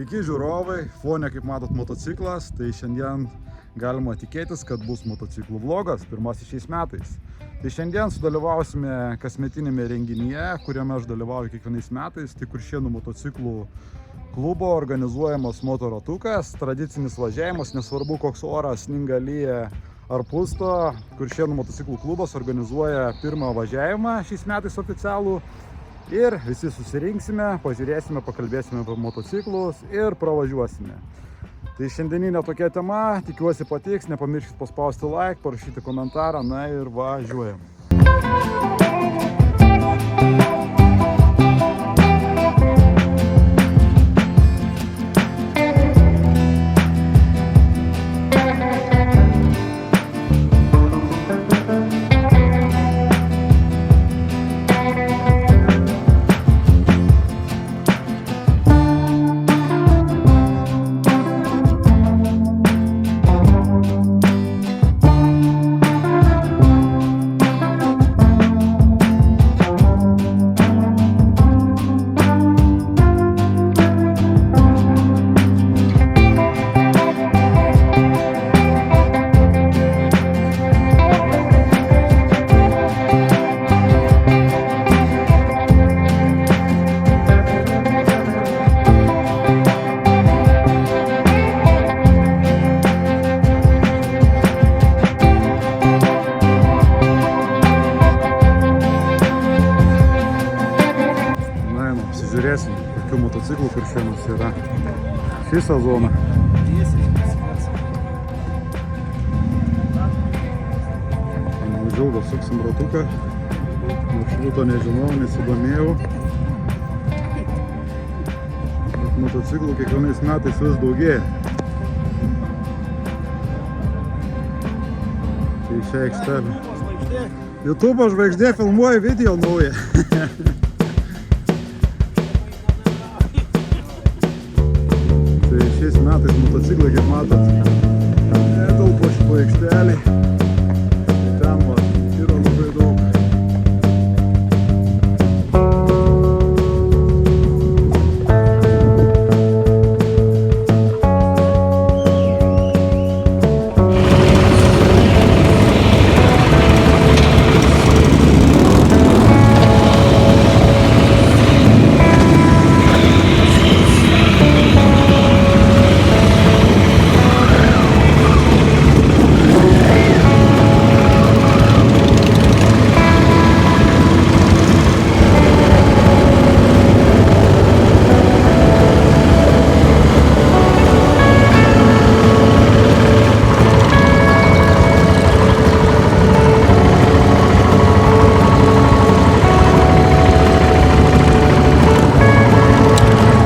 Sveiki žiūrovai, fone kaip matot motociklas, tai šiandien galima tikėtis, kad bus motociklų vlogas, pirmasis šiais metais. Tai šiandien sudalyvausime kasmetinėme renginyje, kuriame aš dalyvauju kiekvienais metais, tai Kuršėnų motociklų klubo organizuojamas motoratukas, tradicinis važiavimas, nesvarbu koks oras, sninga, lyja ar pusto. Kuršėnų motociklų klubas organizuoja pirmą važiavimą šiais metais oficialų. Ir visi susirinksime, pažiūrėsime, pakalbėsime apie motociklus ir pravažiuosime. Tai šiandieninė tokia tema, tikiuosi patiks, nepamirškit paspausti like, parašyti komentarą, na ir važiuojam. Žiūrėsim, kokių motociklų Kuršėnuos yra šį sezoną. Neužilgo suksim ratuką. Maršruto nežinau, nesidomėjau. Bet motociklų kiekvienais metais vis daugėja. Tai šią aikštelę. YouTube žvaigždė filmuoja video naują. Šiais metais motociklai, kaip matot, netelpo šito aikštelį. Ten va, yra labai daug.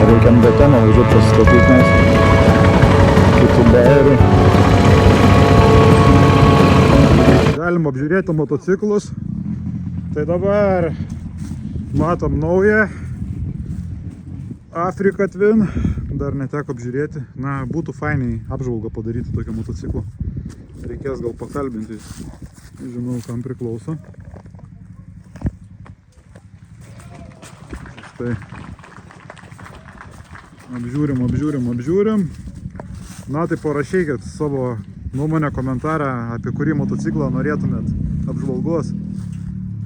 Reikiam betoną važiuoti pasistatyti, nes kitų bairių. Galim apžiūrėti motociklus. Tai dabar matom naują Africa Twin. Dar neteko apžiūrėti. Na, būtų fainiai apžvalgą padaryti tokio motociklo. Reikės gal pakalbinti. Žinau, kam priklauso. Štai. Apžiūrim. Na, tai parašykit savo nuomonę komentarą, apie kurį motociklą norėtumėt apžvalgos.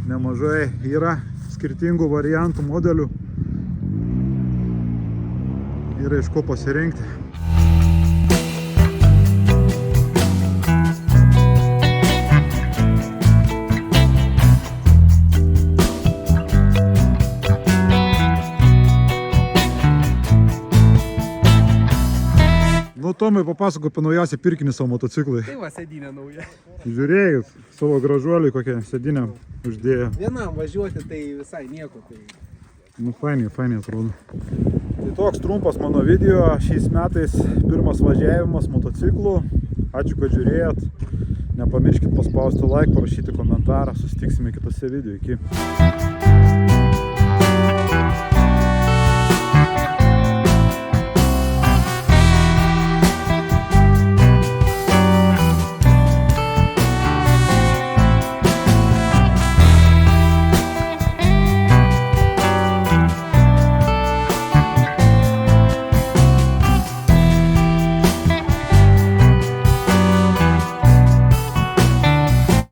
Nemažai yra skirtingų variantų, modelių. Yra iš ko pasirinkti. Nu, Tomai, papasakok apie naujausią pirkinį savo motociklai. Tai va, sėdynė nauja. Žiūrėjus, savo gražuolį kokią sėdynę uždėjo. Vienam važiuoti tai visai nieko. Tai... Nu, fainiai atrodo. Tai toks trumpas mano video. Šiais metais pirmas važiavimas motociklų. Ačiū, kad žiūrėjot. Nepamirškit paspausti like, parašyti komentarą. Susitiksime kitose video. Iki.